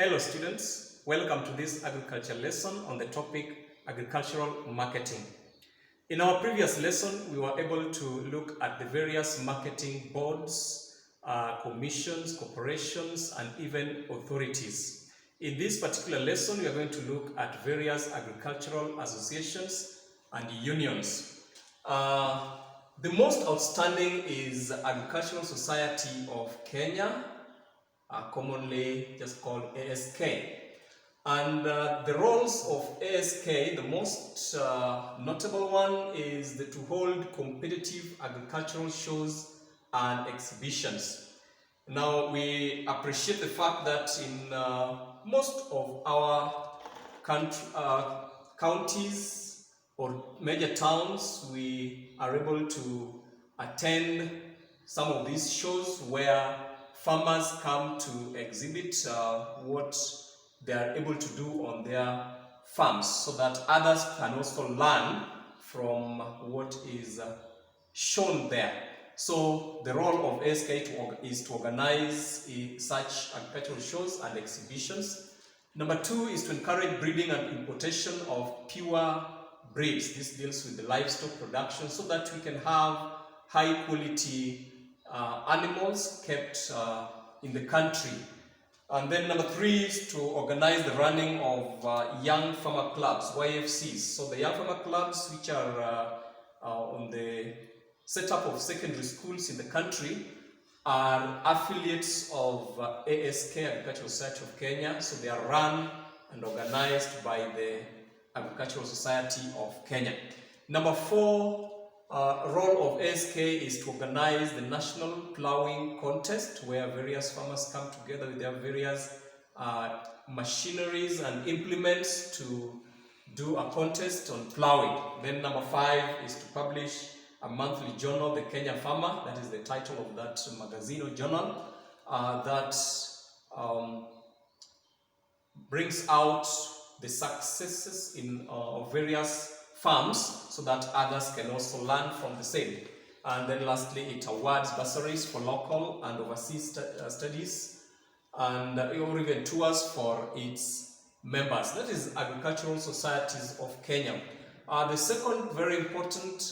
Hello students, welcome to this agriculture lesson on the topic agricultural marketing. In our previous lesson, we were able to look at the various marketing boards, commissions, corporations, and even authorities. In this particular lesson, we are going to look at various agricultural associations and unions. The most outstanding is Agricultural Society of Kenya, commonly just called ASK. And the roles of ASK, the most notable one is to hold competitive agricultural shows and exhibitions. Now, we appreciate the fact that in most of our counties or major towns, we are able to attend some of these shows where farmers come to exhibit what they are able to do on their farms, so that others can also learn from what is shown there. So the role of ASK is to organize such agricultural shows and exhibitions. Number two is to encourage breeding and importation of pure breeds. This deals with the livestock production so that we can have high quality animals kept in the country. And then number three is to organize the running of young farmer clubs, YFCs. So the young farmer clubs, which are on the setup of secondary schools in the country, are affiliates of ASK, Agricultural Society of Kenya. So they are run and organized by the Agricultural Society of Kenya. Number four, role of ASK is to organize the National Plowing Contest, where various farmers come together with their various machineries and implements to do a contest on plowing. Then number five is to publish a monthly journal, the Kenya Farmer. That is the title of that magazine or journal that brings out the successes of various farms so that others can also learn from the same. And then lastly, it awards bursaries for local and overseas studies and or even tours for its members. That is Agricultural Societies of Kenya. The second very important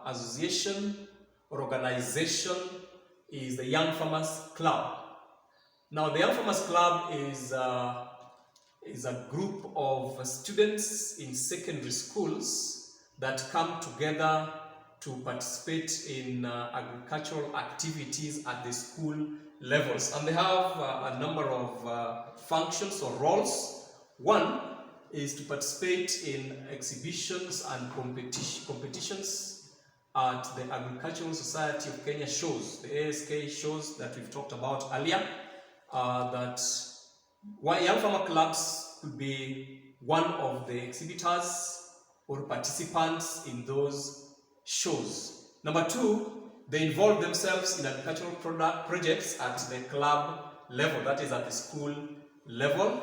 association or organization is the Young Farmers Club. Now, the Young Farmers Club is a group of students in secondary schools that come together to participate in agricultural activities at the school levels. And they have a number of functions or roles. One is to participate in exhibitions and competitions at the Agricultural Society of Kenya shows, the ASK shows that we've talked about earlier, that young farmer clubs could be one of the exhibitors or participants in those shows. Number two, they involve themselves in agricultural projects at the club level, that is at the school level,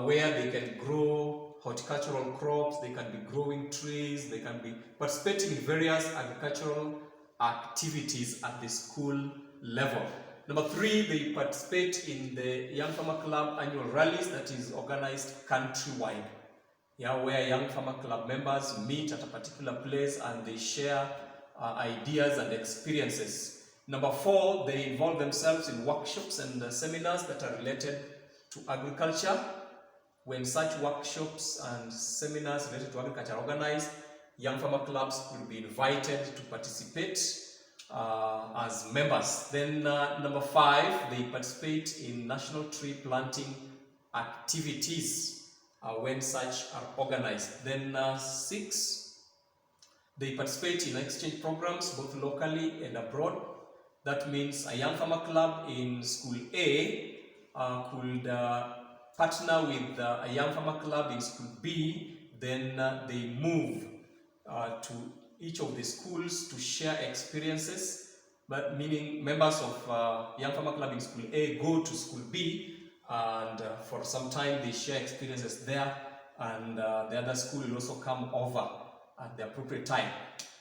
where they can grow horticultural crops, they can be growing trees, they can be participating in various agricultural activities at the school level. Number three, they participate in the Young Farmer Club annual rallies that is organized countrywide. Where Young Farmer Club members meet at a particular place and they share ideas and experiences. Number four, they involve themselves in workshops and seminars that are related to agriculture. When such workshops and seminars related to agriculture are organized, Young Farmer Clubs will be invited to participate as members. Then number five, they participate in national tree planting activities when such are organized. Then six, they participate in exchange programs both locally and abroad. That means a Young Farmer Club in School A could partner with a Young Farmer Club in School B. Then they move to each of the schools to share experiences, but meaning members of Young Farmer Club in School A go to School B and for some time they share experiences there, and the other school will also come over at the appropriate time.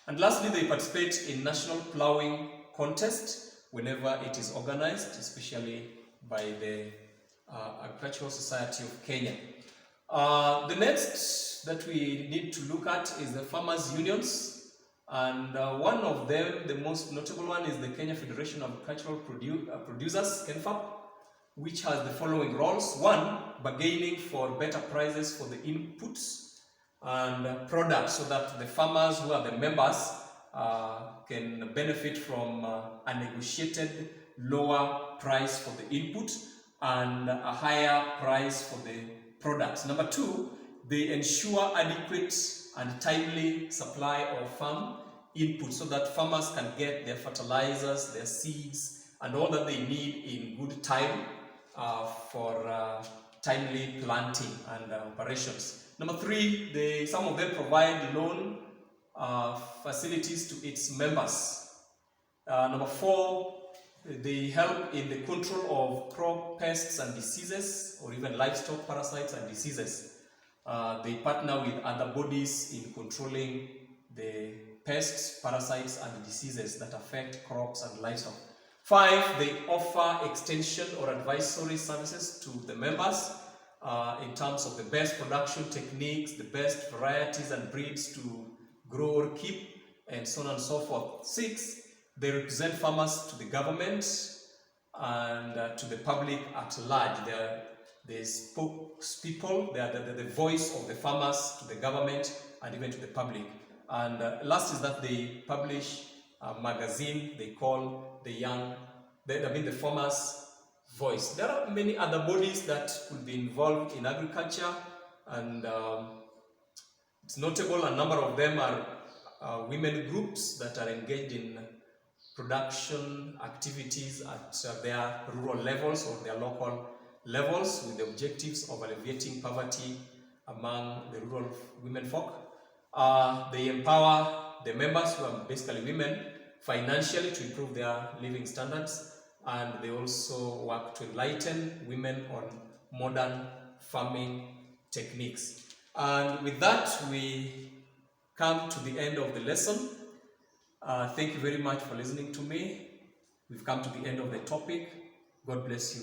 And lastly, they participate in National Plowing Contest whenever it is organized, especially by the Agricultural Society of Kenya. The next that we need to look at is the farmers' unions. And one of them, the most notable one, is the Kenya Federation of Agricultural Producers, KENFAP, which has the following roles. One, bargaining for better prices for the inputs and products so that the farmers who are the members can benefit from a negotiated lower price for the input and a higher price for the products. Number two, they ensure adequate and timely supply of farm input so that farmers can get their fertilizers, their seeds, and all that they need in good time for timely planting and operations. Number three, some of them provide loan facilities to its members. Number four, they help in the control of crop pests and diseases, or even livestock parasites and diseases. They partner with other bodies in controlling the pests, parasites, and diseases that affect crops and livestock. Five, they offer extension or advisory services to the members in terms of the best production techniques, the best varieties and breeds to grow or keep, and so on and so forth. Six, they represent farmers to the government and to the public at large. They are the spokespeople, they are the voice of the farmers to the government and even to the public. And last is that they publish a magazine they call the Farmers' Voice. There are many other bodies that could be involved in agriculture, and it's notable a number of them are women groups that are engaged in production activities at their rural levels or their local levels with the objectives of alleviating poverty among the rural women folk. They empower the members, who are basically women, financially to improve their living standards, and they also work to enlighten women on modern farming techniques. And with that, we come to the end of the lesson. Thank you very much for listening to me. We've come to the end of the topic. God bless you.